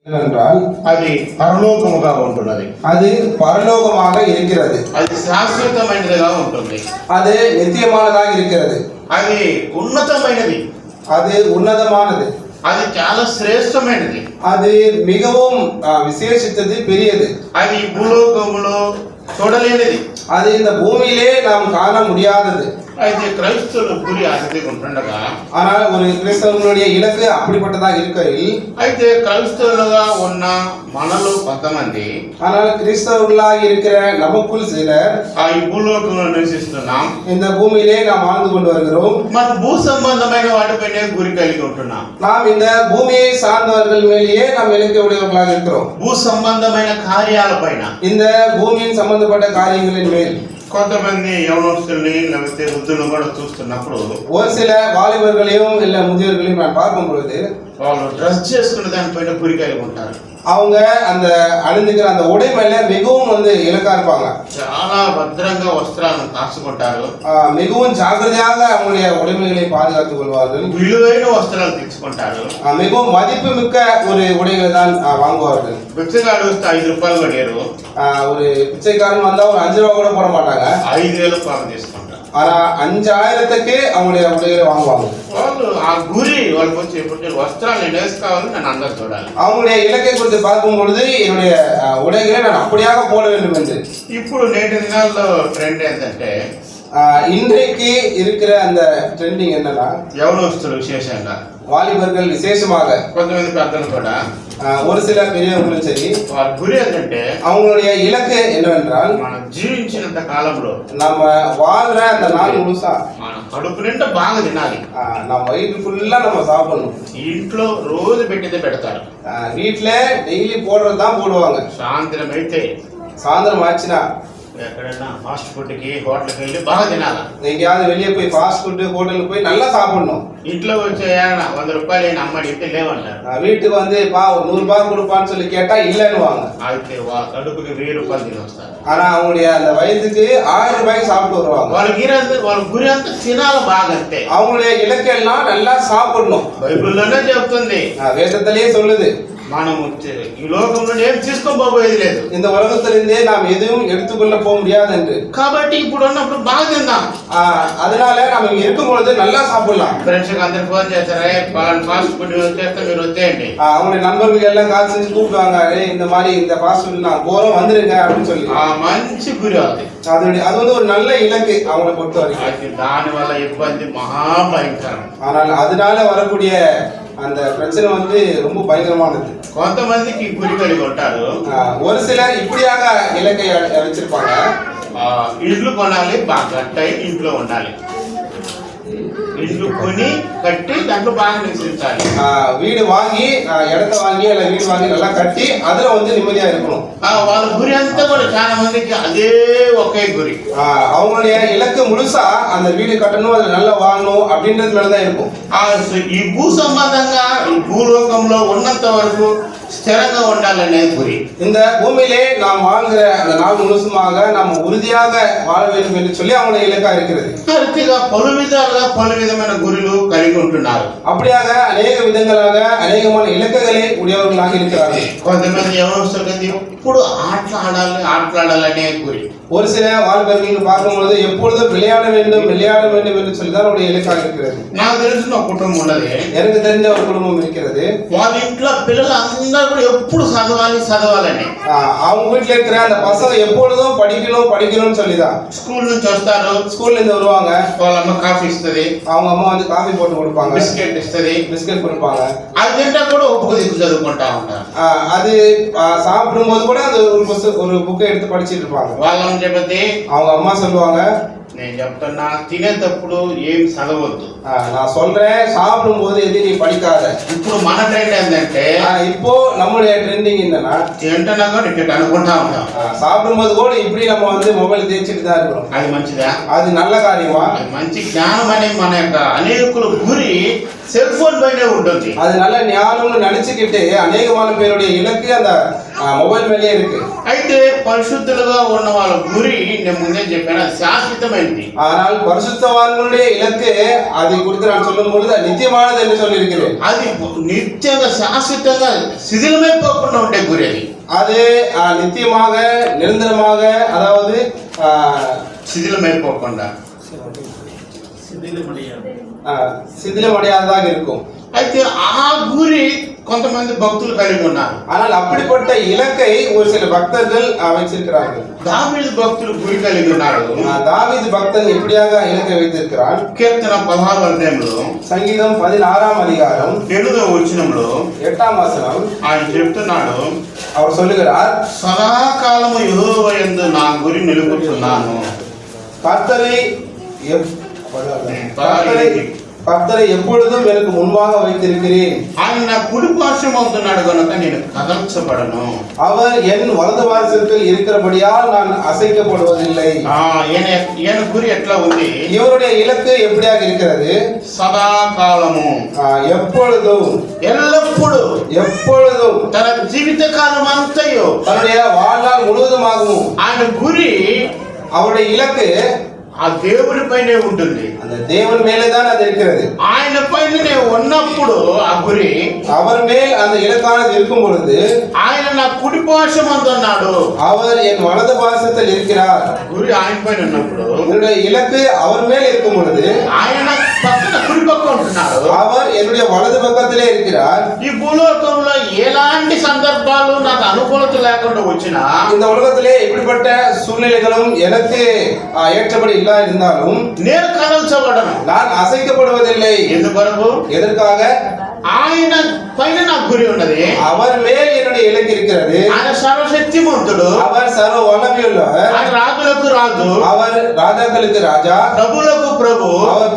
என்றால் అది పరలోకముగా ఉంటున్నది. அது பரலோகமாக இருக்கிறது. అది శాశ్వతమైనదిగా ఉంటుంది. அது நித்தியமானதாக இருக்கிறது. అది ఉన్నతమైనది. அது உன்னதமானது. అది చాలా శ్రేష్టమైనది. அது மிகவும் விசேஷித்தது, பெரியது. అది భూలోకములో చూడలేనిది. அது இந்த பூமியிலே நாம் காண முடியாதது. అయితే క్రైస్తవుల గురి అది ఉంటుండగా, ஆனால் ஒரு கிறிஸ்தவர்களுடைய இலக்கு அப்படிப்பட்டதாக இருக்கையில், అయితే క్రైస్తవులుగా ఉన్న మనలో కొంతమంది, ஆனால் கிறிஸ்தவர்களாக இருக்கிற நமக்குள் சிலர் ఈ భూలోకంలో నివసిస్తున్నాం. இந்த பூமியிலே நாம் வாழ்ந்து கொண்டு வருகிறோம். మన భూ సంబంధమైన వాటిపైనే గురి కలిగి ఉంటున్నాం. நாம் இந்த பூமியை சார்ந்தவர்கள் மேலேயே நாம் இலக்கு உடையவர்களாக இருக்கிறோம். భూ సంబంధమైన కార్యాలపైన, இந்த பூமியின் சம்பந்தப்பட்ட காரியங்களின் மேல் కొంతమంది యవనస్తుల్ని లేకపోతే వృద్ధులను కూడా చూస్తున్నప్పుడు, ஒரு சில வாலிபர்களையும் இல்ல முதியோர்களையும் நான் பார்க்கும் பொழுது, వాళ్ళు డ్రెస్ చేసుకున్న దానిపైన గురి కలిగి ఉంటారు. அவங்க அந்த அணிந்துக்கிற அந்த உடை மேல மிகவும் இலக்கா இருப்பாங்க. చాలా భద్రంగా వస్త్రాలను కాచుకుంటారు. மிகவும் ஜாக்கிரதையாக அவங்களுடைய உடைமைகளை பாதுகாத்துக் கொள்வார்கள். విలువైన వస్త్రాలు తెచ్చుకుంటారు. மிகவும் மதிப்பு மிக்க ஒரு உடைகளை தான் வாங்குவார்கள். బిచ్చగాడు వస్తే 5 రూపాయలు పడారు. ஒரு பிச்சைக்காரன் வந்தா ஒரு 5 ரூபா கூட போட மாட்டாங்க. 5,000 పాలు తీసుకుంటారు. ஆனா 5,000க்கு அவங்களுடைய உடைகளை வாங்குவாங்க. వాళ్ళు ఆ గురి వాళ్ళకి వచ్చి ఎప్పుడు వస్త్రాలు నేను వేసుకోవాలి, నేను అందరూ చూడాలి. அவங்களுடைய இலக்கை குறித்து பார்க்கும் பொழுது என்னுடைய உடைகளை நான் அப்படியாக போட வேண்டும் என்று. ఇప్పుడు నేటి దినాల్లో ట్రెండ్ ఏంటంటే, இன்றைக்கு இருக்கிற அந்த ட்ரெண்டிங் என்னன்னா, యవనస్తులు విశేషంగా, வாலிபர்கள் விசேஷமாக, కొంతమంది పెద్దలు కూడా, ஒரு சில பெரியவர்களும் சரி, వారి గురి ఏంటంటే, அவங்களுடைய இலக்கு என்னவென்றால், మనం జీవించినంత కాలంలో நம்ம வாழ்ற அந்த நாள் முழுசா మన కడుపు నిండా బాగా తినాలి. நம்ம வயிறு ஃபுல்லா நம்ம சாப்பிடணும். ఇంట్లో రోజు పెట్టితే పెడతారు. வீட்டுல டெய்லி போடுறது தான் போடுவாங்க. సాయంత్రం అయితే சாயந்தரம் ஆச்சுன்னா ఎక్కడైనా ఫాస్ట్ ఫుడ్ కి హోటల్కి వెళ్ళి బాగా తినాలి. எங்கேயாவது வெளியே போய் ஃபாஸ்ட் ஃபுட் ஹோட்டலுக்கு போய் நல்லா சாப்பிடணும். ఇంట్లో వచ్చే 100 రూపాయలు అమ్మ అడిగితే లేవంటారు. வீட்டுக்கு வந்து ஒரு 100 ரூபாய் கொடுப்பான்னு சொல்லி கேட்டா இல்லைன்னுவாங்க. అయితే వాళ్ళ కడుపుకి 1000 రూపాయలు తిని వస్తారు. ஆனா அவங்களுடைய அந்த வயதுக்கு 1000 ரூபாய்க்கு சாப்பிட்டு வருவாங்க. వాళ్ళ గురి అంతా తినాలి బాగా అంతే. அவங்களுடைய இலக்கு எல்லாம் நல்லா சாப்பிடணும். బైబిల్లోనే చెప్తుంది, வேதத்திலேயே சொல்லுது, మనం ఈ లోకంలో ఏం తీసుకోబోయేది లేదు, இந்த உலகத்திலிருந்தே நாம் எதுவும் எடுத்துக்கொள்ள போக முடியாது என்று. కాబట్టి ఇప్పుడు ఉన్నప్పుడు బాగా తిందాం. அதனால நம்ம இங்க இருக்கும் பொழுது நல்லா சாப்பிடலாம். ఫ్రెండ్స్ కి అందరు ఫోన్ చేస్తారే, పలానా ఫాస్ట్ ఫుడ్ వచ్చేస్తే మీరు వచ్చేయండి. அவங்களுடைய நண்பர்கள் எல்லாம் கால் செஞ்சு கூப்பிடுவாங்க, இந்த மாதிரி இந்த ஃபாஸ்ட் ஃபுட் நான் போறோம் வந்துருங்க அப்படின்னு சொல்லி. మంచి గురి అది. அது ஒரு நல்ல இலக்கு அவங்களை பொறுத்த வரைக்கும். దాని వల్ల ఇబ్బంది మహాభయంకరం. ஆனால் அதனால வரக்கூடிய அந்த பிரச்சனை ரொம்ப பயங்கரமானது. కొంతమందికి గురి కలిగి ఉంటారు. ஒரு சிலர் இப்படியாக இலக்கை வச்சிருப்பாங்க. ఇల్లు కొనాలి, బాగా కట్టాయి, ఇంట్లో ఉండాలి. ఇల్లు కొని కట్టి దాంట్లో బాగా నివసించాలి. வீடு வாங்கி, இடத்தை வாங்கி அல்ல வீடு வாங்கி நல்லா கட்டி அதுல நிம்மதியா இருக்கணும். వాళ్ళ గురి అంతా కూడా చాలా మందికి అదే ఒకే గురి. அவங்களுடைய இலக்கு முழுசா அந்த வீடு கட்டணும், அதுல நல்லா வாழணும் அப்படின்றது மேலதான் இருக்கும். ఈ భూ సంబంధంగా ఈ భూలోకంలో ఉన్నంత వరకు స్థిరంగా ఉండాలనే గురి. இந்த பூமியிலே நாம் வாழ்கிற அந்த நாள் முழுசுமாக நாம் உறுதியாக வாழ வேண்டும் என்று சொல்லி அவங்களுடைய இலக்கா இருக்கிறது. పూర్తిగా పలు విధమైన గురులు కలిగి ఉంటున్నారు. அப்படியாக அநேக விதங்களாக அநேகமான இலக்குகளை உடையவர்களாக இருக்கிறார்கள். కొంతమంది యవనస్తులు ఎప్పుడు ఆటలాడాలనే గురి. ஒரு சில வாலிபர்கள் பார்க்கும்போது எப்பொழுதும் விளையாட வேண்டும் என்று சொல்லிதான் அவருடைய இலக்காக இருக்கிறது. నాకు తెలిసిన ఒక కుటుంబం ఉన్నది. எனக்கு தெரிஞ்ச ஒரு குடும்பம் இருக்கிறது. వాళ్ళ ఇంట్లో పిల్లలు అందరూ కూడా ఎప్పుడు చదవాలని, அவங்க வீட்டுல இருக்கிற அந்த பசங்க எப்பொழுதும் படிக்கணும்னு சொல்லிதான். స్కూల్ నుంచి వస్తారు, ஸ்கூல்ல இருந்து வருவாங்க, వాళ్ళ అమ్మ కాఫీ ఇస్తుంది, அவங்க అమ్మ காஃபி போட்டு கொடுப்பாங்க, బిస్కెట్ ఇస్తుంది, பிஸ்கட் கொடுப்பாங்க. అది తింటా కూడా ఒప్పుకు దిక్కు చదువుకుంటా ఉంటారు. அது சாப்பிடும் போது கூட அது ஒரு புக்கை எடுத்து படிச்சிட்டு இருப்பாங்க. వాళ్ళని చెప్పి அவங்க அம்மா சொல்லுவாங்க, నేను చెప్తున్నా తినేటప్పుడు ఏం చదవద్దు, நான் சொல்றேன் சாப்பிடும் போது எது நீ படிக்காத. ఇప్పుడు మన ట్రెండ్ ఏంటంటే, இப்போ நம்மளுடைய ட்ரெண்டிங் என்னன்னா, తింటున్నా కూడా ఇట్లా అనుకుంటా ఉంటాం. சாப்பிடும் போது கூட இப்படி நம்ம மொபைல் தேய்ச்சிட்டு தான் இருக்கிறோம். అది మంచిదా? அது நல்ல காரியமா? మంచి జ్ఞానం అనే మన యొక్క అనేకుల గురి సెల్ ఫోన్ పైనే ఉంటుంది. அது நல்ல ஞானம்னு நினைச்சுக்கிட்டு அநேகமான பேருடைய இலக்கு அந்த మొబైల్ மேலே இருக்கு. అయితే పరిశుద్ధులుగా ఉన్న వాళ్ళ గురి నేను ముందే చెప్పాను, అది శాశ్వతమైనది. ஆனால் பரிசுத்தவான்களுடைய இலக்கு அதை குறித்து நான் சொல்லும் பொழுது அது நித்தியமானது என்று சொல்லியிருக்கிறேன். అది నిత్యంగా శాశ్వతంగా శిథిలమైపోకుండా ఉండే గురి అది. அது நித்தியமாக நிரந்தரமாக அதாவது శిథిలమైపోకుండా சிதிலமடையாததாக இருக்கும். అయితే ఆ గురి కొంతమంది భక్తులు కలిగి ఉన్నారు. ஆனால் அப்படிப்பட்ட இலக்கை ஒரு சில பக்தர்கள் வைத்திருக்கிறார்கள். దావీదు భక్తులు గురి కలిగి ఉన్నారు. தாவீது பக்தன் எப்படியாக இலக்கை வைத்திருக்கிறான்? కీర్తన 16వ అధ్యాయంలో சங்கீதம் 16ஆம் அதிகாரம் 8వ వచనంలో 8ஆம் வசனம் ఆయన చెప్తున్నాడు, அவர் சொல்லுகிறார், సదాకాలము యెహోవా యందు నా గురి నిలుపుతున్నాను. கர்த்தரை கர்த்தரை எப்பொழுதும் எனக்கு முன்பாக வைத்திருக்கிறேன். ఆయన నా కుడి పార్శ్వం అవుతున్నాడు కనుక నేను కదల్చబడను. அவர் என் வலது பாரசத்தில் இருக்கிறபடியால் நான் அசைக்கப்படுவதில்லை. ఈయన గురి ఎట్లా ఉంది? இவருடைய இலக்கு எப்படியாக இருக்கிறது? సదాకాలము, எப்பொழுதும், ఎల్లప్పుడూ, எப்பொழுதும், తన జీవిత కాలం అంతయు, தன்னுடைய வாழ்நாள் முழுவதுமாகவும் ఆయన గురి, அவருடைய இலக்கு ఆ దేవుడి పైనే ఉంటుంది. அந்த தேவன் மேலே தான் அது இருக்கிறது. ఆయన పైన ఉన్నప్పుడు ఆ గురి, அவர் மேல் அந்த இலக்கானது இருக்கும் பொழுது, ఆయన నా కుడి పార్శ్వం అంటున్నాడు, அவர் என் வலது பாரசத்தில் இருக்கிறார். గురి ఆయన పైన ఉన్నప్పుడు, என்னுடைய இலக்கு அவர் மேல் இருக்கும் பொழுது, ఆయన పక్కన కుడి పక్క ఉంటున్నాడు, அவர் என்னுடைய வலது பக்கத்திலே இருக்கிறார். ఈ భూలోకంలో ఎలాంటి సందర్భాలు నాకు అనుకూలత లేకుండా వచ్చినా, இந்த உலகத்திலே இப்படிப்பட்ட சூழ்நிலைகளும் எனக்கு ஏற்றபடி இல்லா இருந்தாலும் నేను కదల్చబడను, நான் అసైக்கப்படுவதில்லை. ఎందుకొరకు? எதற்காக? ఆయన పైన నాకు గురి ఉన్నది. அவர் மேல் என்னுடைய இலக்கு இருக்கிறது. ఆయన సర్వశక్తిమంతుడు, அவர் సర్వ వల్లமையுள்ளவர். ఆయన రాజులకు రాజు, அவர் రాజాக்களுக்கு రాజా, ప్రభులకు ప్రభు, அவர்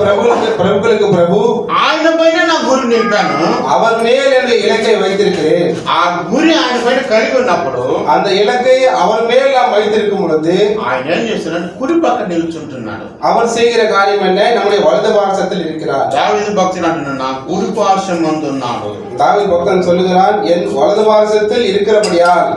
பிரபுக்களுக்கு பிரபு. ఆయన పైన నా గురి నింపాను. அவர் மேல் என்னுடைய இலக்கை வைத்திருக்கிறேன். ఆ గురి ఆయన పైన కలిగి ఉన్నప్పుడు, அந்த இலக்கை அவர் மேல் நாம் வைத்திருக்கும் பொழுது ఆయన ఏం చేస్తున్నాడు? కుడి పక్క నిల్చుంటున్నాడు. அவர் செய்கிற காரியம் என்ன? நம்முடைய வலது பாரசத்தில் இருக்கிறார். దావీదు భక్తుడు అంటున్నాడు, నా కుడి పార్శ్వం ఉన్నాడు. தாவீது பக்தன் சொல்லுகிறான், என் வலது பாரசத்தில் இருக்கிறபடியால்.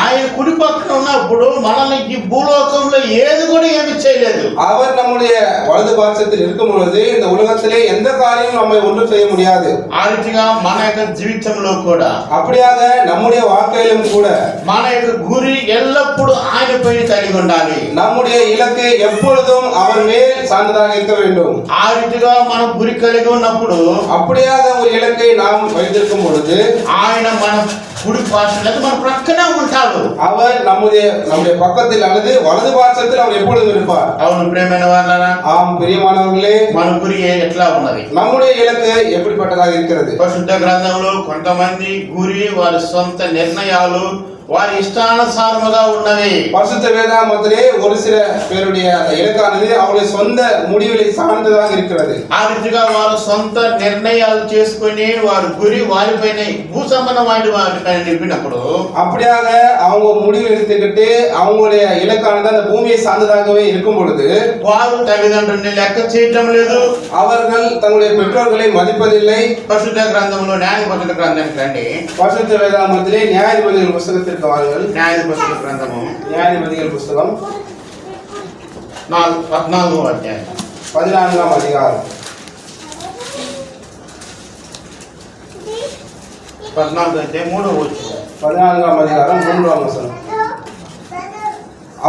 ఆయన కుడి పక్కన ఉన్నప్పుడు మనల్ని ఈ భూలోకంలో ఏది కూడా ఏమి చేయలేదు. அவர் நம்முடைய வலது பாரசத்தில் இருக்கும் பொழுது இந்த உலகத்திலே எந்த காரியமும் நம்மை ஒன்றும் செய்ய முடியாது. ఆ రీతిగా మన యొక్క జీవితంలో కూడా, அப்படியாக நம்முடைய வாழ்க்கையிலும் கூட మన యొక్క గురి ఎల్లప్పుడూ ఆయన పైన కలిగి ఉండాలి. நம்முடைய இலக்கு எப்பொழுதும் அவர் மேல் சார்ந்ததாக இருக்க வேண்டும். ఆ రీతిగా మన గురి కలిగి ఉన్నప్పుడు, அப்படியாக ஒரு இலக்கை நாம் வைத்திருக்கும் பொழுது ఆయన మన కుడి పార్శ్వం మన ప్రక్కనే ఉంటాడు. அவர் நம்முடைய பக்கத்தில் அல்லது வலது பாரசத்தில் அவர் எப்பொழுதும் இருப்பார். అవును ప్రియమైన వాళ్ళారా, ஆம் பிரியமானவர்களே, మన గురి ఎట్లా ఉన్నది? நம்முடைய இலக்கு எப்படிப்பட்டதாக இருக்கிறது? పరిశుద్ధ గ్రంథంలో కొంతమంది గురి వారి సొంత నిర్ణయాలు వారి ఇష్టానుసారముగా ఉన్నవి. பரிசுத்த வேதாகமத்திலே ஒரு சில பேருடைய இலக்கானது அவருடைய சொந்த முடிவுகளை சார்ந்ததாக இருக்கிறது. ఆ రీతిగా వారు సొంత నిర్ణయాలు చేసుకొని వారి గురి వారిపైన భూ సంబంధమైన వాటిపైన నిలిపినప్పుడు, அப்படியாக அவங்க முடிவு எடுத்துக்கிட்டு அவங்களுடைய இலக்கானது அந்த பூமியை சார்ந்ததாகவே இருக்கும் பொழுது వారు తల్లిదండ్రుల్ని లెక్క చేయటం లేదు, அவர்கள் தங்களுடைய பெற்றோர்களை மதிப்பதில்லை. పరిశుద్ధ గ్రంథంలో న్యాయపతుల గ్రంథానికి రండి. பரிசுத்த வேதாகமத்திலே நியாயாதிபதிகள் புஸ்தகத்திற்கு வாருங்கள். న్యాయపతుల గ్రంథము நியாயாதிபதிகள் புஸ்தகம் 14వ అధ్యాయం 14ஆம் அதிகாரம் 14 అధ్యాయం 3వ వచనం. 14ஆம் அதிகாரம் 3ஆம் வசனம்.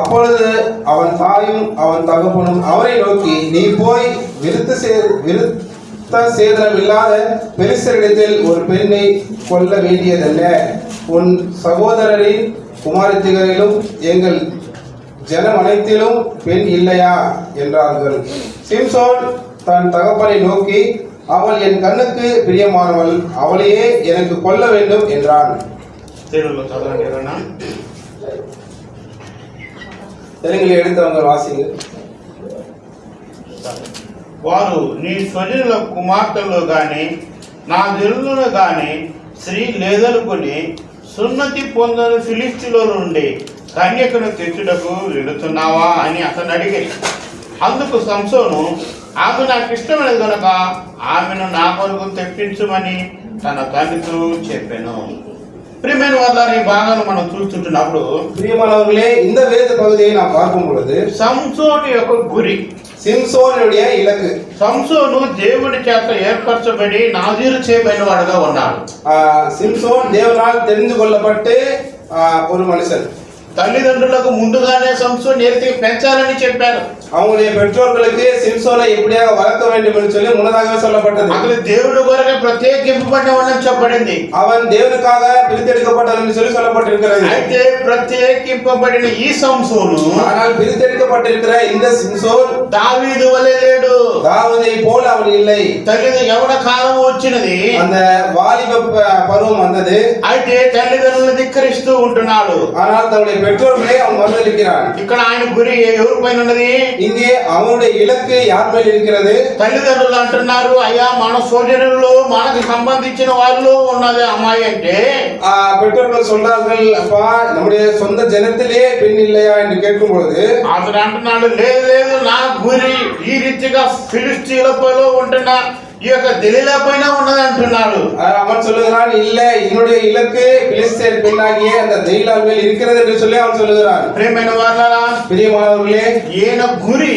அப்பொழுது அவன் தாயும் அவன் தகப்பனும் அவரை நோக்கி, நீ போய் விருத்த சேதனம் இல்லாத பெலிஸ்தரிடத்தில் ஒரு பெண்ணை கொல்ல வேண்டியதல்ல. உன் சகோதரரின் குமாரத்திகளிலும் எங்கள் ஜனம் அனைத்திலும் பெண் இல்லையா என்றார்கள். சிம்சோன் தன் தகப்பனை நோக்கி, அவள் என் கண்ணுக்கு பிரியமானவள், அவளையே எனக்கு கொல்ல வேண்டும் என்றான். தெலுங்கில் எடுத்தவங்க வாசிங்க. వారు నీ స్వజనుల కుమార్తెలు గాని నా జనులను గాని స్త్రీ లేదనుకుని సున్నతి పొందని ఫిలిస్తీన్ల నుండి కన్యకను తెచ్చుటకు వెళుతున్నావా అని అతను అడిగారు. అందుకు సంసోను ఆమె నాకు ఇష్టమైనది కనుక ఆమెను నా కొరకు తెప్పించమని తన తండ్రితో చెప్పాను. ప్రియమైన వాళ్ళ ఈ భాగాన్ని మనం చూస్తుంటున్నప్పుడు பிரியமானவர்களே, இந்த வேத பகுதியை நாம் பார்க்கும் பொழுது సంసోను యొక్క గురి, சிம்சோனுடைய இலக்கு, సంసోను దేవుడి చేత ఏర్పరచబడి నాజీరు చేయబడిన వాడుగా ఉన్నాడు. சிம்சோன் தேவனால் தெரிந்து கொள்ளப்பட்டு ஒரு மனுஷன். తల్లిదండ్రులకు ముందుగానే సంసోను ఎత్తి పెంచాలని చెప్పారు. அவங்களுடைய பெற்றோர்களுக்கு சிம்சோனை எப்படியாக வளர்க்க வேண்டும் என்று சொல்லி முன்னதாகவே சொல்லப்பட்டது. అసలు దేవుడి కొరకు ప్రత్యేకింపబడినవాడని చెప్పబడింది. அவன் தேவனுக்காக பிரித்தெடுக்கப்பட்டான் என்று சொல்லி சொல்லப்பட்டிருக்கிறது. అయితే ప్రత్యేకింపబడిన ఈ సంసోను, ஆனால் பிரித்தெடுக்கப்பட்டிருக்கிற இந்த சிம்சோன் దావీదు వలె లేడు. தாவீதை போல அவன் இல்லை. తల్లి యవన కాలం వచ్చినది, அந்த வாலிப பருவம் வந்தது. అయితే తల్లిదండ్రులను ధిక్కరిస్తూ ఉంటున్నాడు. ஆனால் தன்னுடைய பெற்றோர்களே அவன் மறுதலிக்கிறான். ఇక్కడ ఆయన గురి ఎవరి పైన ఉన్నది? இங்கே அவனுடைய இலக்கு யார் மேல் இருக்கிறது? తల్లిదండ్రులు అంటున్నారు, అయ్యా మన సోదరులు మనకు సంబంధించిన వాళ్ళు ఉన్నది అమ్మాయి అంటే, பெற்றோர்கள் சொல்றார்கள், அப்பா நம்முடைய சொந்த ஜனத்திலே பெண் இல்லையா என்று கேட்கும் பொழுது అతను అంటున్నాడు, లేదు లేదు, నా గురి ఈ రీతిగా ఫిలిస్తీన్లలో ఉంటున్న ఈ యొక్క దెలీలా పైన ఉన్నది అంటున్నాడు. அவன் சொல்லுகிறான், இல்ல என்னுடைய இலக்கு பிலிஸ்தீன் பெண்ணாகிய அந்த தெலீலாள் மேல் இருக்கிறது என்று சொல்லி அவன் சொல்லுகிறான். ప్రియమైన వారలారా, பிரியமானவர்களே, ఈయన గురి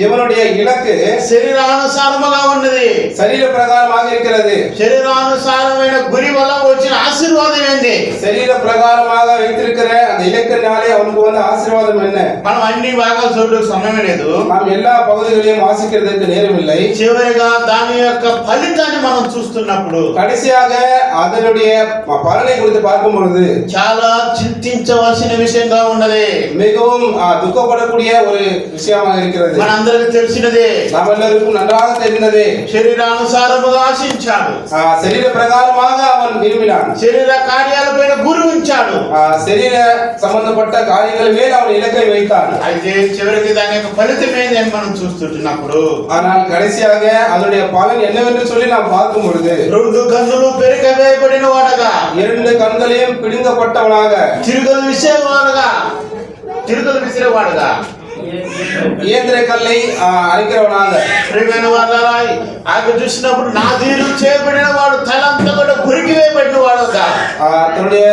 இவனுடைய இலக்கு శరీరానుసారముగా ఉన్నది, శరీర ప్రకారமாக இருக்கிறது. శరీరానుసారమైన గురి వల్ల వచ్చిన ఆశీర్వాదం ఏంది? శరీర ప్రకారமாக வைத்திருக்கிற அந்த இலக்கினாலே அவனுக்கு வந்து ஆசீர்வாதம் என்ன? మనం అన్ని భాగాలు చూడడానికి సమయం లేదు. நாம் எல்லா பகுதிகளையும் வாசிக்கிறதுக்கு நேரம் இல்லை. చివరిగా దాని యొక్క ఫలితాన్ని మనం చూస్తున్నప్పుడు, கடைசியாக அதனுடைய பலனை குறித்து பார்க்கும் பொழுது చాలా చింతించవలసిన విషయంగా ఉన్నది. மிகவும் துக்கப்படக்கூடிய ஒரு விஷயமாக இருக்கிறது. మనందరికి తెలిసినదే, நாம் எல்லாருக்கும் நன்றாக தெரிந்ததே. శరీరానుసారముగా ఆశించాడు, శరీర ప్రకారமாக அவன் விரும்பினான். శరీర కార్యాలపైన గురి ఉంచాడు, శరీర సంబంధపట్ట కార్యಗಳ ಮೇಲೆ அவன் ఇలకై வைத்தான். అయితే చివరికి దాని యొక్క ఫలితం ఏందని మనం చూస్తుంటున్నప్పుడు, ஆனால் கடைசியாக அதனுடைய பலன் என்னவென்று சொல்லி நாம் பார்க்கும் பொழுது, రెండు కన్నులు పెరిగవేయబడిన వాడగా, இரண்டு கண்களையும் பிடுங்கப்பட்டவனாக, తిరుగులు విసిరేవాడుగా, తిరుగులు విసిరేవాడుగా, இயந்திர கல்லை அரைக்கிறவனாக. ప్రియమైన వారలారా, ఆయన చూసినప్పుడు నాజీరు చేయబడిన వాడు తలంతా కూడా గురికి వేయబడిన వాడుగా, தன்னுடைய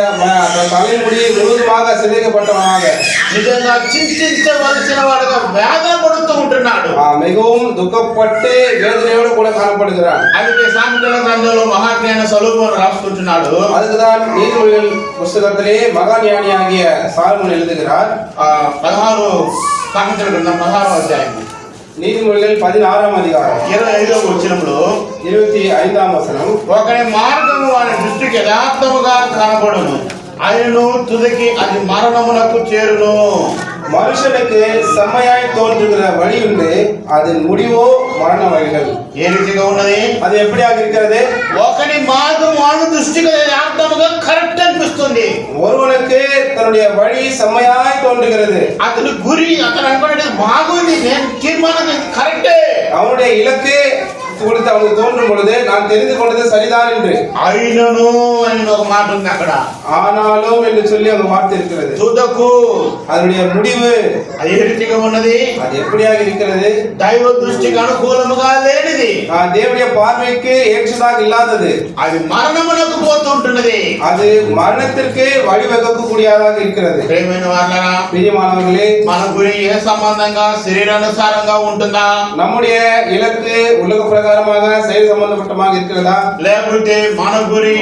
தலைமுடி முழுவதுமாக சிதைக்கப்பட்டவனாக, నిజంగా చింతించవలసిన వాడుగా వేదన పడుతూ ఉంటున్నాడు. மிகவும் துக்கப்பட்டு வேதனையோடு கூட காணப்படுகிறான். అందుకే సామెతల గ్రంథంలో మహాజ్ఞాన సొలొమోను రాసుకుంటున్నాడు. அதுக்குதான் நீதிமொழிகள் புஸ்தகத்திலே மகா ஞானியாகிய சாலமோன் எழுதுகிறார். 16 సామెతల గ్రంథం 16వ అధ్యాయం, நீதிமொழிகள் 16ஆம் அதிகாரம் 25వ వచనంలో 25ஆம் வசனம், ఒకరి మార్గము వారి దృష్టికి యథార్థముగా కనబడును, ఆయనను తుదికి అది మరణమునకు చేరును. மனுஷனுக்கு செம்மையாய் தோன்றுகிற வழி உண்டு, அதன் முடிவோ மரண வழிகள். ఏ రీతిగా ఉన్నది? அது எப்படியாக இருக்கிறது? ఒకరి మార్గం వాడి దృష్టికి యథార్థముగా కరెక్ట్ అనిపిస్తుంది. ஒருவனுக்கு தன்னுடைய வழி செம்மையாய் தோன்றுகிறது. అతని గురి, అతను అనుకునేది బాగుంది, నేను తీర్మానం కరెక్టే. அவனுடைய இலக்கு கொடுத்து அவனுக்கு தோன்றும் பொழுது நான் தெரிந்து கொண்டது சரிதான் என்று. అయినను అని ఒక మాట ఉంది అక్కడ. ஆனாலும் என்று சொல்லி அந்த வார்த்தை இருக்கிறது. తుదకు, அதனுடைய முடிவு అది ఏ రీతిగా ఉన్నది? அது எப்படியாக இருக்கிறது? దైవ దృష్టికి అనుకూలముగా లేనిది, தேவனுடைய பார்வைக்கு ஏற்றதாக இல்லாதது, అది మరణమునకు పోతుంటున్నది, அது மரணத்திற்கு வழிவகுக்க கூடியதாக இருக்கிறது. ప్రియమైన వారలారా, பிரியமானவர்களே, మన గురి ఏ సంబంధంగా శరీరానుసారంగా ఉంటుందా, நம்முடைய இலக்கு உலக பிரகாரமாக செயல் சம்பந்தப்பட்டமாக இருக்கிறதா, లేకపోతే మన గురి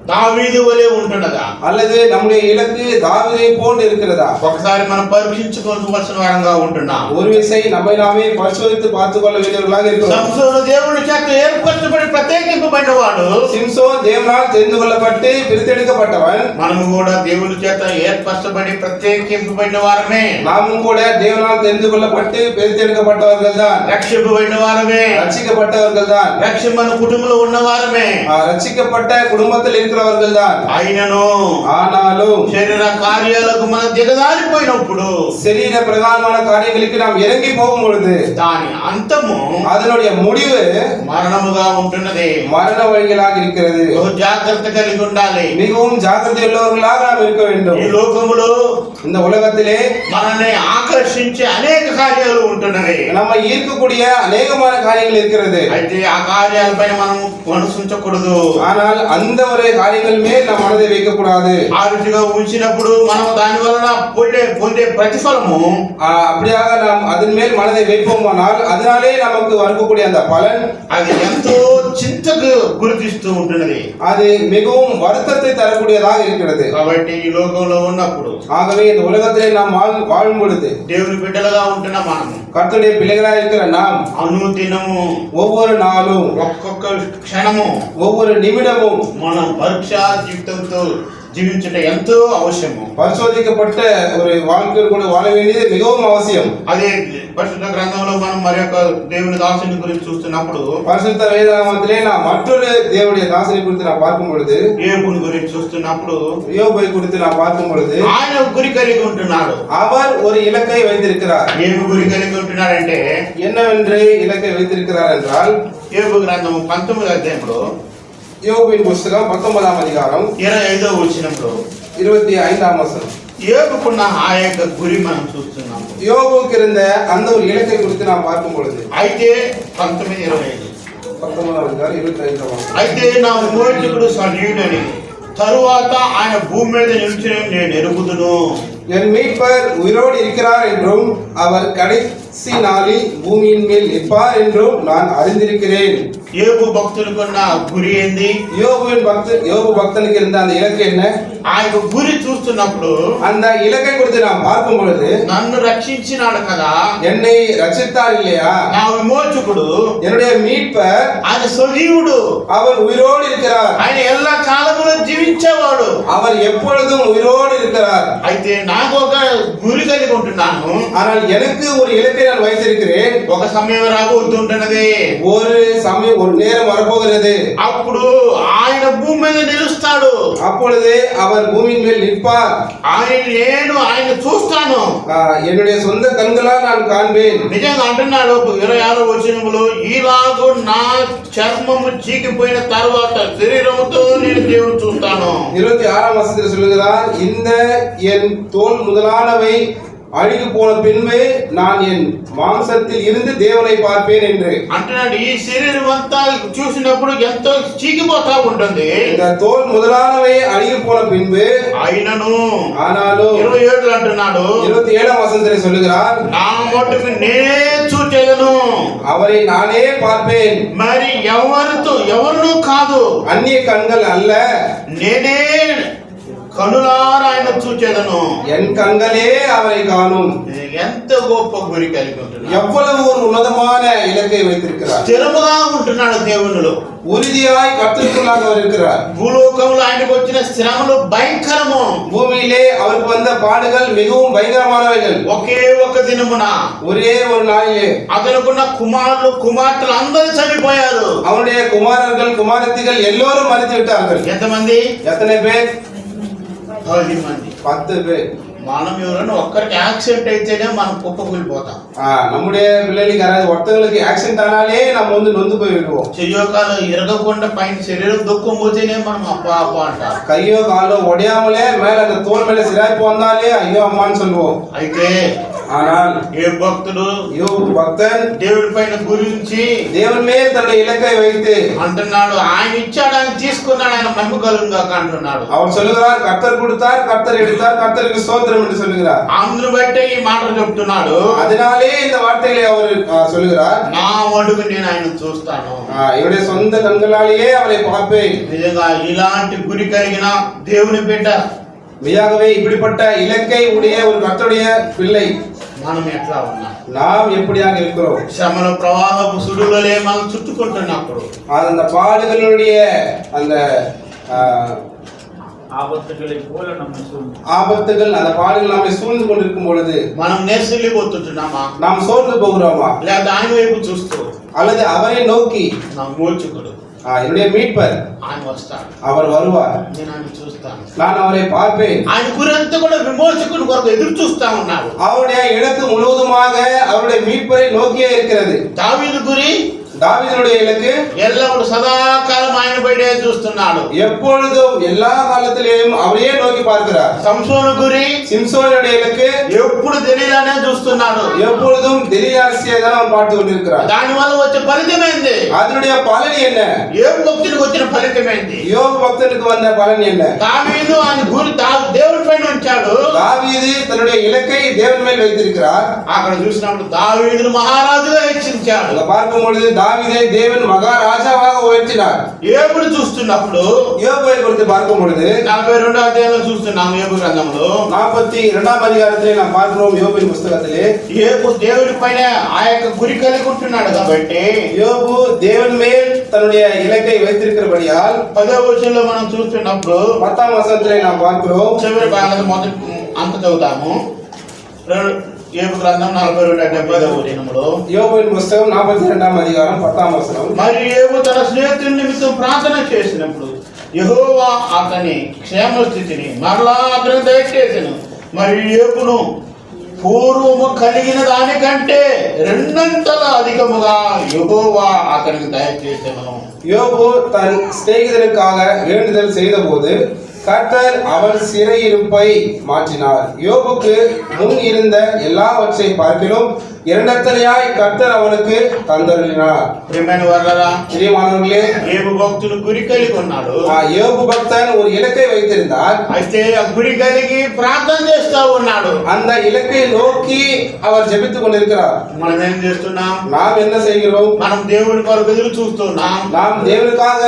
దావీదు వలె ఉంటున్నదా, அல்லது நம்முடைய இலக்கு தாவீதை போன்று இருக்கிறதா? ఒకసారి మనం పరీక్షించుకోవాల్సిన వారంగా ఉంటున్నాం. ஒரு விசை நம்மை நாமே பரிசோதித்து பார்த்துக் கொள்ள வேண்டியவர்களாக இருக்கிறோம். సంసోను దేవుని చేత ఏర్పరచబడి ప్రత్యేకింపబడిన వాడు, சிம்சோன் தேவனால் தெரிந்து கொள்ளப்பட்டு பிரித்தெடுக்கப்பட்டவன். మనము కూడా దేవుని చేత ఏర్పరచబడి ప్రత్యేకింపబడిన వారమే, நாமும் கூட தேவனால் தெரிந்து கொள்ளப்பட்டு பிரித்தெடுக்கப்பட்டவர்கள் தான், రక్షింపబడిన వారమే, ரட்சிக்கப்பட்டவர்கள் தான், రక్షణ కుటుంబంలో ఉన్న వారమే, ரட்சிக்கப்பட்ட குடும்பத்தில் இருக்கிறவர்கள் தான். అయినను ஆனாலும் శరీర కార్యాలకు మనం దిగజారిపోయినప్పుడు, శరీர பிரகாரமான காரியங்களுக்கு நாம் இறங்கி போகும் பொழுது దాని అంతము அதனுடைய முடிவு మరణముగా ఉంటున్నది. மரண வழிகளாக இருக்கிறது. బహు జాగ్రత్త కలిగి ఉండాలి. மிகவும் ஜாக்கிரதை உள்ளவர்களாக நாம் இருக்க வேண்டும். ఈ లోకములో இந்த உலகத்திலே మనల్ని ఆకర్షించే అనేక కార్యాలు ఉంటున్నవి. நம்ம ஈர்க்கக்கூடிய அநேகமான காரியங்கள் இருக்கிறது. అయితే ఆ కార్యాలపైన మనం మనసు ఉంచకూడదు. ஆனால் அந்த ஒரு காரியங்கள் மேல் நம் மனதை வைக்க கூடாது. ఆ రీతిగా ఉంచినప్పుడు మనం దాని వలన పొందే ప్రతిఫలము அப்படியாக நாம் அதன் மேல் மனதை வைப்போமானால் அதனாலே நமக்கு வரக்கூடிய அந்த பலன் అది ఎంతో చింతకు గురితీస్తూ ఉంటున్నది. அது மிகவும் வருத்தத்தை தரக்கூடியதாக இருக்கிறது. కాబట్టి ఈ లోకంలో ఉన్నప్పుడు ஆகவே இந்த உலகத்திலே நாம் வாழும் பொழுது దేవుని బిడ్డలుగా ఉంటున్న మనము கர்த்தருடைய பிள்ளைகளாக இருக்கிற நாம் అనుదినము ஒவ்வொரு நாளும் ఒక్కొక్క క్షణము ஒவ்வொரு நிமிடமும் మనం పరీక్షా జీవితంతో జీవించడం ఎంతో అవసరము. பரிசோதிக்கப்பட்ட ஒரு வாழ்க்கையில் கூட வாழ வேண்டியது மிகவும் அவசியம். అదే పరిశుద్ధ గ్రంథంలో మనం మరి యొక్క దేవుని దాసుని గురించి చూస్తున్నప్పుడు பரிசுத்த வேதாகமத்திலே நாம் மற்றொரு தேவனுடைய தாசனை குறித்து நாம் பார்க்கும் பொழுது యోబుని గురించి చూస్తున్నప్పుడు யோபை குறித்து நாம் பார்க்கும் பொழுது ఆయన గురి కలిగి ఉంటున్నాడు. அவர் ஒரு இலக்கை வைத்திருக்கிறார். ఏమి గురి కలిగి ఉంటున్నాడంటే என்னவென்று இலக்கை வைத்திருக்கிறார் என்றால் యోబు గ్రంథము 19వ అధ్యాయంలో யோபின் புஸ்தகம் 19ஆம் அதிகாரம் 25వ వచనంలో 25ஆம் வசனம். యోబుకున్న ఆ యొక్క గురి మనం చూస్తున్నాము. யோபுக்கு இருந்த அந்த ஒரு இலக்கை குறித்து நாம் பார்க்கும் பொழுது అయితే 19:25 19ஆம் அதிகாரம் 25ஆம் வசனம். అయితే నా విమోచకుడు సజీవుడని తరువాత ఆయన భూమి మీద నిలిచిన నేను ఎరుగుదును. என் மீட்பர் உயிரோடு இருக்கிறார் என்றும் அவர் கடைசி நாளில் பூமியின் மேல் நிற்பார் என்றும் நான் அறிந்திருக்கிறேன். యోబు భక్తులకున్న గురి ఏంది? யோபு பக்தனுக்கு இருந்த அந்த இலக்கு என்ன? ఆ యొక్క గురి చూస్తున్నప్పుడు அந்த இலக்கை குறித்து நாம் பார்க்கும் பொழுது నన్ను రక్షించినాడు కదా, என்னை ரட்சித்தார் இல்லையா, నా విమోచకుడు, என்னுடைய மீட்பர், ఆయన సజీవుడు, அவர் உயிரோடு இருக்கிறார், ఆయన எல்லா కాలములో జీవించేవాడు, அவர் எப்பொழுதும் உயிரோடு இருக்கிறார். అయితే నాకు ఒక గురి కలిగి ఉంటున్నాను. ஆனால் எனக்கு ஒரு இலக்கை நான் வைத்திருக்கிறேன். ఒక సమయం రాబోతుంటున్నది, ஒரு சமயம் ஒரு நேரம் வரப்போகிறது. అప్పుడు ఆయన భూమి మీద నిలుస్తాడు. அப்பொழுது அவர் பூமியின் மேல் நிற்பார். నేను ఆయన చూస్తాను, என்னுடைய சொந்த கண்களால் நான் காண்பேன். నిజంగా అంటున్నాడు 26వ వచనములో, ఈలాగు నా చర్మము చీకిపోయిన తర్వాత శరీరముతో నేను దేవుని చూస్తాను. 26ஆம் வசனத்தில் சொல்லுகிறார், இந்த என் தோல் முதலானவை அழுகி போன பின்பு நான் என் மாம்சத்தில் இருந்து தேவனை பார்ப்பேன் என்று అంటున్నాడు. ఈ శరీరం అంతా చూసినప్పుడు ఎంతో చీకిపోతా ఉంటుంది. இந்த தோல் முதலானவை அழுகி போன பின்பு అయినను ஆனாலும் 27 అంటున్నాడు, 27ஆம் வசனத்தில் சொல்லுகிறார், నా మట్టుకు నేనే చూచెదను, அவரை நானே பார்ப்பேன், మరి ఎవరును కాదు, அந்நிய கண்கள் அல்ல, నేనే కనులారా ఆయన చూచెదను, என் கண்களே அவரை காணும். ఎంత గొప్ప గురి కలిగి ఉంటున్నాడు, எவ்வளவு ஒரு உன்னதமான இலக்கை வைத்திருக்கிறார். స్థిరముగా ఉంటున్నాడు దేవునిలో, உறுதியாய் கர்த்தருக்குள்ளாக அவர் இருக்கிறார். భూలోకంలో ఆయనకు వచ్చిన శ్రమలు భయంకరము. பூமியிலே அவருக்கு வந்த பாடுகள் மிகவும் பயங்கரமானவைகள். ఒకే ఒక దినమున ஒரே ஒரு நாளிலே అతనుకున్న కుమారులు కుమార్తెలు అందరూ చనిపోయారు. அவருடைய குமாரர்கள் குமாரத்திகள் எல்லோரும் மரித்து விட்டார்கள். ఎంతమంది? எத்தனை பேர்? 10 మంది. 10 பேர். మనం ఎవరైనా ఒక్కరికి యాక్సిడెంట్ అయితేనే మనం కుప్పకూలిపోతాం. நம்முடைய பிள்ளைகளுக்கு யாராவது ஒருத்தங்களுக்கு ஆக்சிடென்ட் ஆனாலே நம்ம வந்து நொந்து போய் விடுவோம். చెయ్యోకాలు ఇరగకుండా పైన శరీరం దుఃఖం పోతేనే మనం అప్పా అప్ప అంటాం. கையோ காலோ உடையாமலே மேல அந்த தோல் மேல சிராய்ப்பு வந்தாலே ஐயோ அம்மான்னு சொல்லுவோம். అయితే ஆனால் ఏ భక్తుడు யோபு பக்தன் దేవుడి పైన గురించి தேவன் மேல் தன்னுடைய இலக்கை வைத்து అంటున్నాడు, ఆయన ఇచ్చాడు, ఆయన తీసుకున్నాడు, ఆయన మహిమ కలుగుగా అంటున్నాడు. அவர் சொல்லுகிறார், கர்த்தர் கொடுத்தார், கர்த்தர் எடுத்தார், கர்த்தருக்கு ஸ்தோத்திரம் என்று சொல்லுகிறார். అందును బట్టే ఈ మాటలు చెప్తున్నాడు. அதனாலே இந்த வார்த்தைகளை அவர் சொல்லுகிறார், నా మడుగు నేను ఆయన చూస్తాను, என்னுடைய சொந்த கண்களாலேயே அவரை பார்ப்பேன். నిజంగా ఇలాంటి గురి కలిగిన దేవుని బిడ్డ, மெய்யாகவே இப்படிப்பட்ட இலக்கை உடைய ஒரு கர்த்தருடைய பிள்ளை మనం ఎట్లా ఉన్నాం? நாம் எப்படியாக இருக்கிறோம்? శ్రమల ప్రవాహపు సుడులే మనం చుట్టుకుంటున్నప్పుడు, அந்த பாடுகளுடைய அந்த ஆபத்துகள் அந்த பாடுகள் நம்மை சூழ்ந்து கொண்டிருக்கும் பொழுது మనం నెర్సిల్లిపోతుంటున్నామా? நாம் சோர்ந்து போகிறோமா? లేదా ఆయన వైపు చూస్తూ அல்லது அவரை நோக்கி నా మోచకుడు என்னுடைய மீட்பர் ఆయన వస్తాడు, அவர் வருவார், నేను ఆయన చూస్తాను, நான் அவரை பார்ப்பேன். ఆయన గురంతా కూడా విమోచకుని కొరకు ఎదురు చూస్తా ఉన్నాడు. அவருடைய இலக்கு முழுவதுமாக அவருடைய மீட்பரை நோக்கியே இருக்கிறது. దావీదు గురి தாவீதுடைய இலக்கு ఎల్లప్పుడు సదాకాలం ఆయన బయటే చూస్తున్నాడు. எப்பொழுதும் எல்லா காலத்திலேயும் அவரையே நோக்கி பார்க்கிறார். సంసోను గురి சிம்சோனுடைய இலக்கு ఎప్పుడు దెలీలానే చూస్తున్నాడు. எப்பொழுதும் தெலியாசியை தான் அவன் பார்த்து கொண்டிருக்கிறார். దాని వల్ల వచ్చే ఫలితం ఏంది? அதனுடைய பலன் என்ன? యోబు భక్తునికి వచ్చిన ఫలితం ఏంది? யோபு பக்தனுக்கு வந்த பலன் என்ன? దావీదు ఆయన గురి దేవుడి పైన ఉంచాడు. தாவீது தன்னுடைய இலக்கை தேவன் மேல் வைத்திருக்கிறார். అక్కడ చూసినప్పుడు దావీదును మహారాజుగా హెచ్చించాడు. அங்க பார்க்கும் பொழுது தாவீதை தேவன் மகாராஜாவாக உயர்த்தினார். యోబును చూస్తున్నప్పుడు யோபை குறித்து பார்க்கும் பொழுது 42వ అధ్యాయంలో చూస్తున్నాము యోబు గ్రంథంలో 42ஆம் அதிகாரத்திலே நாம் பார்க்கிறோம் யோபின் புத்தகத்திலே యోబు దేవుడి పైన ఆ యొక్క గురి కలిగి ఉంటున్నాడు కాబట్టి யோபு தேவன் மேல் தன்னுடைய இலக்கை வைத்திருக்கிறபடியால் 10వ వచనంలో మనం చూస్తున్నప్పుడు 10ஆம் வசனத்திலே நாம் பார்க்கிறோம். చివరి భాగం మొదటి అంత చదువుతాము. యోబు గ్రంథం 42వ వచనంలో யோபின் புத்தகம் 42ஆம் அதிகாரம் 10ஆம் வசனம். మరి యోబు తన స్నేహితుల నిమిత్తం ప్రార్థన చేసినప్పుడు యెహోవా అతని క్షేమ స్థితిని మరలా అతనికి దయచేసెను. మరి యోబును పూర్వము కలిగిన దానికంటే రెండంతల అధికముగా యెహోవా అతనికి దయచేసెను. யோபு தன் சிநேகிதனுக்காக வேண்டுதல் செய்தபோது கர்த்தர் அவன் சிறையிருப்பை மாற்றினார். யோபுக்கு முன் இருந்த எல்லாவற்றை பார்க்கிலும் இரண்டத்தனையாய் கர்த்தர் அவனுக்கு தந்தருளினார். ప్రియమైన వారలారా, பிரியமானவர்களே, యోబు భక్తుడు గురి కలిగి ఉన్నాడు. யோபு பக்தன் ஒரு இலக்கை வைத்திருந்தார். అయితే ఆ గురి కలిగి ప్రార్థన చేస్తా ఉన్నాడు. அந்த இலக்கை நோக்கி அவர் ஜெபித்துக் கொண்டிருக்கிறார். మనం ఏం చేస్తున్నాం? நாம் என்ன செய்கிறோம்? మనం దేవుడి కొరకు ఎదురు చూస్తున్నాం. நாம் தேவனுக்காக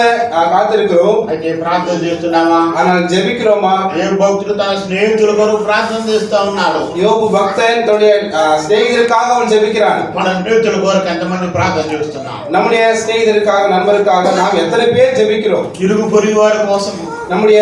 காத்திருக்கிறோம். అయితే ప్రార్థన చేస్తున్నామా? ஆனால் ஜெபிக்கிறோமா? యోబు భక్తుడు తన స్నేహితుల కొరకు ప్రార్థన చేస్తా ఉన్నాడు. யோபு பக்தன் தன்னுடைய சிநேகிதருக்காக அவன் ஜெபிக்கிறான். మన స్నేహితుల కొరకు ఎంతమంది ప్రార్థన చేస్తున్నాం? நம்முடைய சிநேகிதருக்காக நண்பருக்காக நாம் எத்தனை பேர் ஜெபிக்கிறோம்? ఇరుగు పొరుగు వారి కోసం, நம்முடைய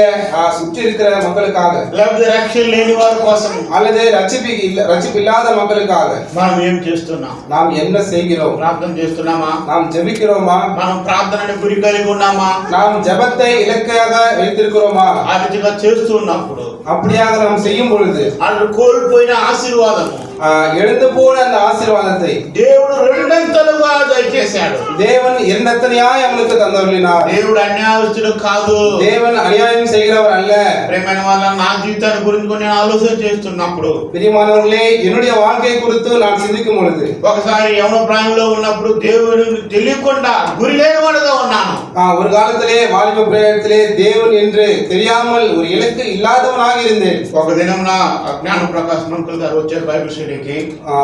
சுற்றி இருக்கிற மக்களுக்காக, లేకపోతే రక్షణ లేని వారి కోసం, அல்லது ரட்சிப்பு இல்லாத மக்களுக்காக మనం ఏం చేస్తున్నాం? நாம் என்ன செய்கிறோம்? ప్రార్థన చేస్తున్నామా? நாம் ஜெபிக்கிறோமா? మనం ప్రార్థనని గురి కలిగి ఉన్నామా? நாம் ஜெபத்தை இலக்காக வைத்திருக்கிறோமா? ఆ రీతిగా చేస్తూ ఉన్నప్పుడు அப்படியாக நாம் செய்யும் பொழுது వాళ్ళు కోల్పోయిన ఆశీర్వాదము எழுந்து போன அந்த ஆசீர்வாதத்தை దేవుడు రెండంతలుగా దయచేశాడు. தேவன் இரண்டத்தனையாய் அவனுக்கு தந்தருளினார். దేవుడు అన్యాయస్తుడు కాదు. தேவன் அநியாயம் செய்கிறவர் அல்ல. ప్రేమైన వాళ్ళ నా జీవితాన్ని గురించి నేను ఆలోచన చేస్తున్నప్పుడు, பிரியமானவர்களே, என்னுடைய வாழ்க்கை குறித்து நான் சிந்திக்கும் பொழுது ఒకసారి యవన ప్రాయంలో ఉన్నప్పుడు దేవుడు తెలియకుండా గురి లేనివాడుగా ఉన్నాను. ஒரு காலத்திலே வாலிப பிரயாணத்திலே தேவன் என்று தெரியாமல் ஒரு இலக்கு இல்லாதவனாக இருந்தேன். ఒక దినం నా జ్ఞాన ప్రకాశ్ అంకుల్ గారు వచ్చారు బైబిల్ స్టడీకి.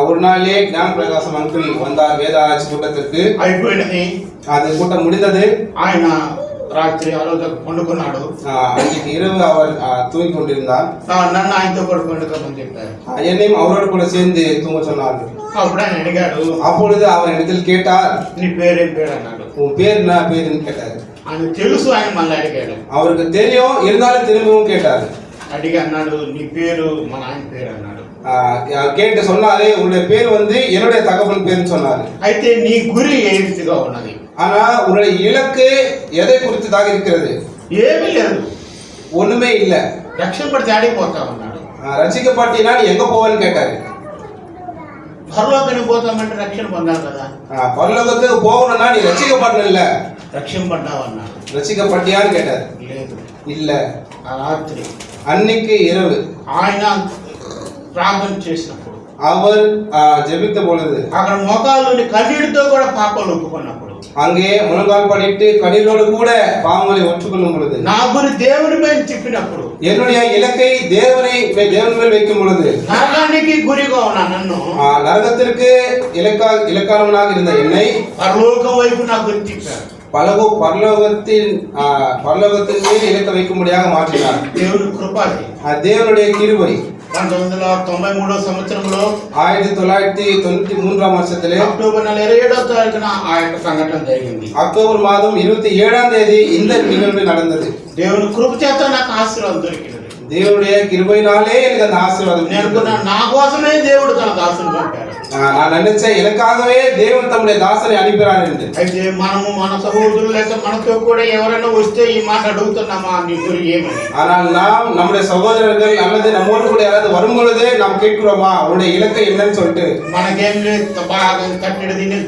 ஒரு நாளே ஞான பிரகாசம் அங்கிள் வந்தார் வேத ஆராய்ச்சி கூட்டத்திற்கு. అయిపోయినది. அந்த கூட்டம் முடிந்தது. ఆయన రాత్రి ఆ రోజు పండుకున్నాడు. அன்றைக்கு இரவு அவர் தூங்கி கொண்டிருந்தார். నన్ను ఆయనతో కూడా పండుకోమని చెప్పారు. என்னையும் அவரோடு கூட சேர்ந்து தூங்க சொன்னார்கள். అప్పుడు ఆయన అడిగాడు, அப்பொழுது அவர் இடத்தில் கேட்டார், నీ పేరేం పేరు అన్నాడు. உன் பேர் என்ன பேருன்னு கேட்டார். ఆయన తెలుసు, ఆయన మళ్ళీ అడిగాడు. அவருக்கு தெரியும், இருந்தாலும் திரும்பவும் கேட்டார். అడిగి అన్నాడు, నీ పేరు మా నాయన పేరు అన్నాడు. கேட்டு சொன்னாரு, உன்னுடைய பேர் வந்து என்னுடைய தகவல் பேருன்னு சொன்னாரு. అయితే నీ గురి ఏ రీతిగా ఉన్నది? ஆனா உன்னுடைய இலக்கு எதை குறித்ததாக இருக்கிறது? ఏమీ లేదు, ஒண்ணுமே இல்ல. రక్షణ పడితే ఆడిపోతా ఉన్నాడు. ரட்சிக்கப்பட்டீனா நீ எங்க போவேன்னு கேட்டாரு. పరలోకానికి పోతామంటే రక్షణ పొందాలి కదా. பரலோகத்துக்கு போகணும்னா நீ ரட்சிக்கப்படணும் இல்ல, రక్షణ పడ్డావు అన్నాడు. ரட்சிக்கப்பட்டியான்னு கேட்டாரு. లేదు. இல்ல. ఆ రాత్రి அன்னைக்கு இரவு ఆయన ప్రార్థన చేసినప్పుడు, அவர் ஜெபித்த பொழுது, అక్కడ మోకాళ్ళుని కన్నీటితో కూడా పాపాలు ఒప్పుకున్నప్పుడు, அங்கே முழங்கால் படிட்டு கண்ணீரோடு கூட பாவங்களை ஒற்றுக்கொள்ளும் பொழுது, నా గురి దేవుని పైన చెప్పినప్పుడు, என்னுடைய இலக்கை தேவன் மேல் வைக்கும் பொழுது, నరకానికి గురిగా ఉన్న నన్ను, நரகத்திற்கு இலக்கானவனாக இருந்த என்னை పరలోకం వైపు నా గురి తిప్పారు. பரலோகத்தின் மீது இலக்க வைக்கும்படியாக மாற்றினார். దేవుని కృపది. தேவனுடைய கிருபை. 1993 సంవత్సరంలో 1993 வருஷத்திலே అక్టోబర్ నెల 27వ తారీఖున ఆ యొక్క సంఘటన జరిగింది. அக்டோபர் மாதம் 27ஆம் தேதி இந்த நிகழ்வு நடந்தது. దేవుని కృప చేత నాకు ఆశీర్వాదం దొరికింది. தேவனுடைய கிருபையினாலே எனக்கு அந்த ஆசீர்வாதம். నేను నా కోసమే దేవుడు తన దాసుని పంపాడు. நான் நினைச்சேன் எனக்காகவே தேவன் தம்முடைய தாசனை அனுப்பினார் என்று. అయితే మనము మన సహోదరులు లేక మనతో కూడా ఎవరైనా వస్తే ఈ మాట అడుగుతున్నామా నీ గురి ఏమని? ஆனால் நாம் நம்முடைய சகோதரர்கள் அல்லது நம்மோடு கூட யாராவது வரும் பொழுது நாம் கேட்கிறோமா அவருடைய இலக்கை என்னன்னு சொல்லிட்டு? మనకేం లేదు, బాగా కట్టెడు తిని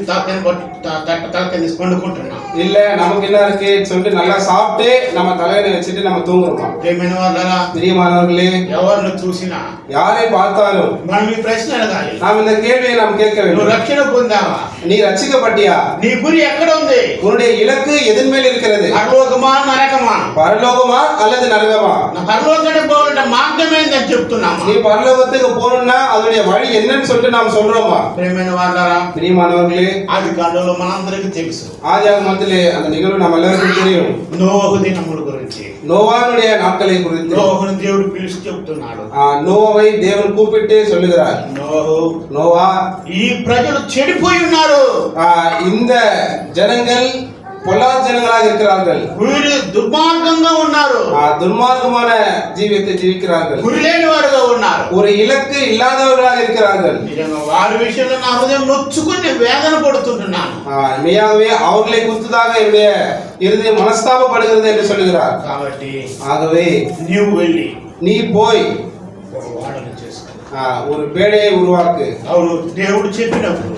తలకని తీసి పండుకుంటున్నాం. இல்ல நமக்கு என்ன இருக்கு சொல்லிட்டு நல்லா சாப்பிட்டு நம்ம தலையில வச்சுட்டு நம்ம தூங்குறோமா? ప్రియమైన వాళ్ళరా, பிரியமானவர்களே, ఎవరిని చూసినా யாரை பார்த்தாலும் మనం ఈ ప్రశ్న అడగాలి. நாம் இந்த கேள்வியை நாம் கேட்க నువ్వు வேண்டும். రక్షణ పొందావా? நீ ரட்சிக்கப்பட்டியா? నీ గురి ఎక్కడ ఉంది? உன்னுடைய இலக்கு எதன் மேல் இருக்கிறது? పరలోకమా నరకమా? பரலோகமா அல்லது நரகமா? నా పరలోకానికి పోవాలంటే మార్గం ఏందని చెప్తున్నామా? நீ பரலோகத்துக்கு போகணும்னா அதனுடைய வழி என்னன்னு சொல்லிட்டு நாம் சொல்றோமா? ప్రియమైన వాళ్ళరా, பிரியமானவர்களே, ఆది కాండంలో మనందరికీ తెలుసు ஆதியாகமத்திலே அந்த நிகழ்வு நம்ம எல்லாருக்கும் தெரியும். నోవహు దినముల గురించి. நோவானுடைய நாட்களை குறித்து నోవహును దేవుడు పిలిచి చెప్తున్నాడు. நோவாவை தேவன் கூப்பிட்டு சொல்லுகிறார், నోవహు, நோவா, ఈ ప్రజలు చెడిపోయి ఉన్నారు. இந்த ஜனங்கள் பொல்லாத ஜனங்களாக இருக்கிறார்கள். వీరు దుర్మార్గంగా ఉన్నారు. துன்மார்க்கமான ஜீவியத்தை ஜீவிக்கிறார்கள். గురి లేని వారుగా ఉన్నారు. ஒரு இலக்கு இல்லாதவர்களாக இருக்கிறார்கள். నిజంగా వారి విషయంలో నా హృదయం నొచ్చుకుని వేదన పడుతుంటున్నాను. மெய்யாகவே அவர்களை குறித்ததாக என்னுடைய இருதயம் மனஸ்தாபப்படுகிறது என்று சொல்லுகிறார். కాబట్టి ஆகவே నీవు వెళ్ళి நீ போய் ఒక వాడను చేసుకో. ஒரு பேடையை உருவாக்கு. అవును, దేవుడు చెప్పినప్పుడు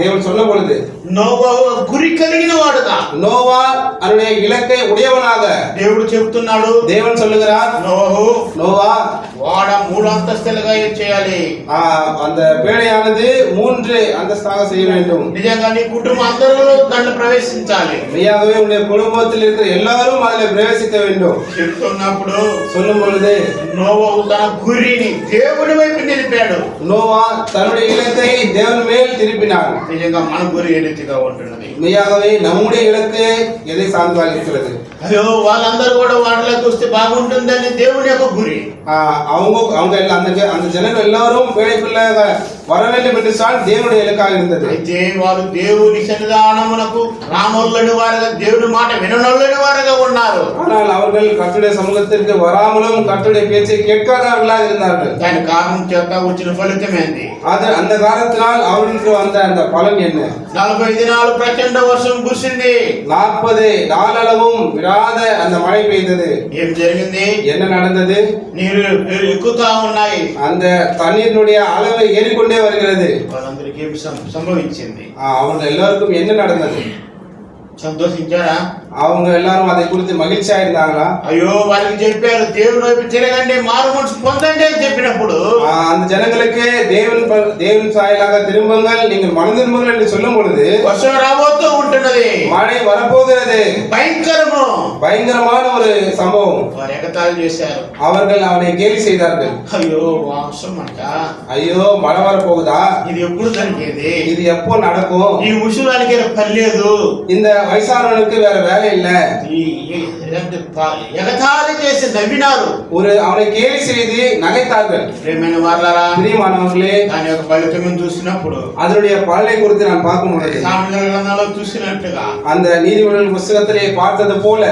தேவன் சொன்ன பொழுது నోవహు గురి కలిగిన వాడుగా, நோவா அவனுடைய இலக்கை உடையவனாக దేవుడు చెప్తున్నాడు. தேவன் சொல்லுகிறார், నోవహు, நோவா, వాడ 3 అంతస్తులుగా చేయాలి. அந்த பேழையானது 3 அந்தஸ்தாக செய்ய வேண்டும். నిజంగా నీ కుటుంబం అందరూ దాంట్లో ప్రవేశించాలి. மெய்யாகவே உன்னுடைய குடும்பத்தில் இருக்கிற எல்லாரும் அதில் பிரவேசிக்க வேண்டும். చెప్తున్నప్పుడు சொல்லும் பொழுது నోవహు తన గురిని దేవుని వైపు నిలిపాడు. நோவா தன்னுடைய இலக்கை தேவன் மேல் திருப்பினார். నిజంగా మన గురి ఏ రీతిగా ఉంటున్నది? மெய்யாகவே நம்முடைய இலக்கு எதை சார்ந்ததாக இருக்கிறது? అయ్యో, వాళ్ళందరూ కూడా వాటిలోకి వస్తే బాగుంటుందని దేవుని యొక్క గురి. அவங்க எல்லாம் அந்த ஜனங்கள் எல்லாரும் வேலைக்குள்ள வர வேண்டும் என்று சொன்னால் தேவனுடைய இலக்காக இருந்தது. అయితే వారు దేవుని సన్నిధానమునకు రానొల్లని వారుగా, దేవుని మాట విననొల్లని వారుగా ఉన్నారు. ஆனால் அவர்கள் கர்த்தருடைய சமூகத்திற்கு வராமலும் கர்த்தருடைய பேச்சை கேட்காதவர்களாக இருந்தார்கள். దాని కారణం చేత వచ్చిన ఫలితం ఏంది? அந்த காரணத்தினால் அவர்களுக்கு வந்த அந்த பலன் என்ன? 40 దినాలు ప్రచండ వర్షం కురిసింది. 40 நாளளவும் விடாத அந்த மழை பெய்தது. ఏం జరిగింది? என்ன நடந்தது? నీరు ఎక్కుతా ఉన్నాయి. அந்த தண்ணீரினுடைய அளவு ஏறிக்கொண்டே வருகிறது. వాళ్ళందరికీ ఏం సంభవించింది? அவங்க எல்லாருக்கும் என்ன நடந்தது? సంతోషించారా? அவங்க எல்லாரும் அதை குறித்து மகிழ்ச்சியா இருந்தாங்களா? అయ్యో, వాళ్ళకి చెప్పారు దేవుని వైపు తిరగండి, మారు మనసు పొందండి అని చెప్పినప్పుడు அந்த ஜனங்களுக்கு தேவன் சாயலாக திரும்புங்கள், நீங்கள் மனம் திரும்புங்கள் என்று சொல்லும் பொழுது వర్షం రాబోతూ ఉంటున్నది, மழை வரப்போகிறது. భయంకరము, பயங்கரமான ஒரு சம்பவம். వారు ఎగతాళి చేశారు. அவர்கள் அவனை கேலி செய்தார்கள். అయ్యో, వర్షం అంట, ஐயோ மழை வரப்போகுதா, ఇది ఎప్పుడు జరిగేది? இது எப்போ நடக்கும்? ఈ ముసలానికి పని లేదు, இந்த వయసానవனுக்கு வேற வேலை இல்ல. ఎగతాళి చేసి నవ్వినారు. அவனை கேலி செய்து நகைத்தார்கள். ప్రియమైన వాళ్ళారా, பிரியமானவர்களே, దాని యొక్క ఫలితం చూసినప్పుడు அதனுடைய பலனை குறித்து நான் பார்க்கும் பொழுது సామెతల గ్రంథంలో చూసినట్టుగా அந்த நீதிமொழிகள் புஸ்தகத்திலே பார்த்தது போல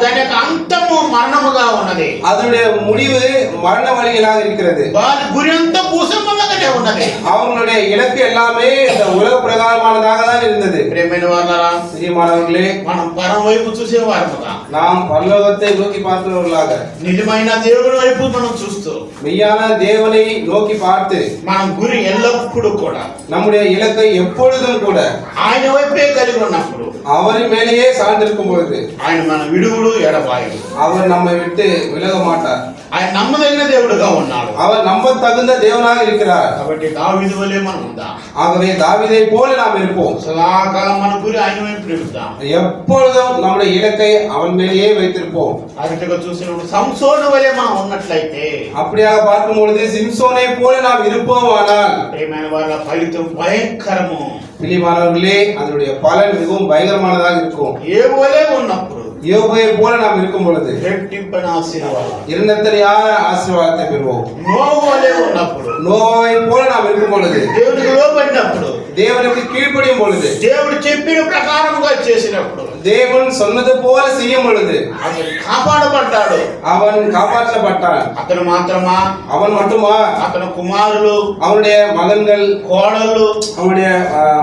దాని యొక్క అంతము మరణముగా ఉన్నది, அதனுடைய முடிவு மரண வழிகளாக இருக்கிறது. వారి గురి అంతా భూసంబంధంగానే ఉన్నది. அவங்களுடைய இலக்கு எல்லாமே இந்த உலக பிரகாரமானதாக தான் இருந்தது. ప్రియమైన వాళ్ళారా, பிரியமானவர்களே, మనం పరం వైపు చూసేవారుగా, நாம் பரலோகத்தை நோக்கி பார்க்கிறவர்களாக, నిజమైన దేవుని వైపు మనం చూస్తూ மெய்யான தேவனை நோக்கி பார்த்து మన గురి ఎల్లప్పుడూ కూడా நம்முடைய இலக்கை எப்பொழுதும் கூட ఆయన వైపే కలిగి ఉన్నప్పుడు, அவர் மேலேயே சார்ந்திருக்கும் பொழுது ఆయన మన విడుగుడు ఎడబాయుడు, அவர் நம்மை விட்டு விலக மாட்டார். ఆయన నమ్మదగిన దేవుడుగా ఉన్నాడు. அவர் நம்ப தகுந்த தேவனாக இருக்கிறார். కాబట్టి దావీదు వలె మనం ఉందాం. ஆகவே தாவீதை போல நாம் இருப்போம். సదాకాలం మన గురి ఆయన వైపు నిలుపుదాం. எப்பொழுதும் நம்முடைய இலக்கை அவன் மேலேயே வைத்திருப்போம். అరటిగా చూసినప్పుడు సంసోను వలె మనం ఉన్నట్లయితే, அப்படியாக பார்க்கும் பொழுது சிம்சோனை போல நாம் இருப்போம். ஆனால் ప్రియమైన వాళ్ళ ఫలితం భయంకరము. பிரியமானவர்களே, அதனுடைய பலன் மிகவும் பயங்கரமானதாக இருக்கும். ఏ వలె ఉన్నప్పుడు யோபுவை போல நாம் இருக்கும் பொழுது రెట్టింపైన ఆశీర్వాదం, இரண்டத்தனையான ஆசீர்வாதத்தை பெறுவோம். నోవహు వలె ఉన్నప్పుడు, நோவாவை போல நாம் இருக்கும் பொழுது, దేవునికి లోబడినప్పుడు, தேவனுக்கு கீழ்ப்படியும் பொழுது, దేవుడు చెప్పిన ప్రకారముగా చేసినప్పుడు, தேவன் சொன்னது போல செய்யும் பொழுது అతను కాపాడబడ్డాడు. அவன் காப்பாற்றப்பட்டான். అతను మాత్రమా? அவன் மட்டுமா? అతని కుమారులు, அவனுடைய மகன்கள், కోడళ్ళు, அவனுடைய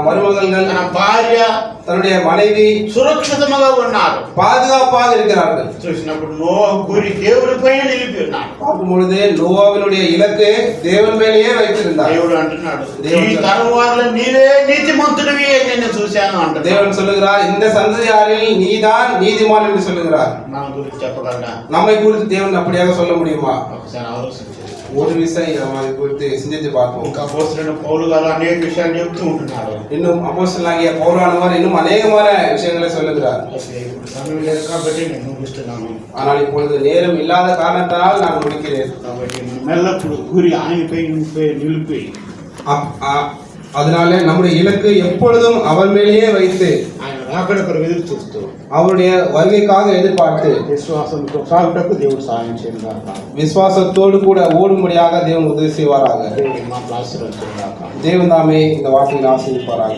மருமகள்கள், తన భార్య தன்னுடைய மனைவி సురక్షితంగా ఉన్నారు. பாதுகாப்பாக இருக்கிறார்கள். చూసినప్పుడు నోవా గురి దేవుడి పైన నిలిపి ఉన్నాడు. பார்க்கும் பொழுது நோவாவினுடைய இலக்கு தேவன் மேலேயே வைத்திருந்தார். దేవుడు అంటున్నాడు, ఈ తరం వారిలో నీవే నీతిమంతుడివి నేను చూశాను అంటున్నాడు. தேவன் சொல்லுகிறார், இந்த சந்ததியாரில் நீதான் நீதிமான் என்று சொல்லுகிறார். మన గురించి చెప్పగలరా? நம்மை குறித்து தேவன் அப்படியாக சொல்ல முடியுமா? ఒకసారి ఆలోచించండి. ஒரு விஷயம் நம்ம அதை குறித்து சிந்தித்து பார்ப்போம். ఇంకా అపోస్తలుడైన పౌలు గారు అనేక విషయాలు చెప్తూ ఉంటున్నారు. இன்னும் அப்போஸ்தலனாகிய பவுலானவர் இன்னும் அநேகமான விஷயங்களை சொல்லுகிறார். ఇప్పుడు సమయం లేదు కాబట్టి నేను ముగిస్తున్నాను. ஆனால் இப்பொழுது நேரம் இல்லாத காரணத்தால் நான் முடிக்கிறேன். కాబట్టి మనం ఎల్లప్పుడూ గురి ఆయనపై నిలిపి அதனால நம்முடைய இலக்கு எப்பொழுதும் அவர் மேலேயே வைத்து ఆయన రాకడ కొరకు ఎదురు చూస్తూ அவருடைய வருகைக்காக எதிர்பார்த்து విశ్వాసంతో సాగుటకు దేవుడు సహాయం చేయనుగాక. விசுவாசத்தோடு கூட ஓடும்படியாக தேவன் உதவி செய்வாராக. దేవుడు మాకు ఆశీర్వదించుగాక. தேவன் தாமே இந்த வார்த்தையை ஆசீர்வதிப்பாராக.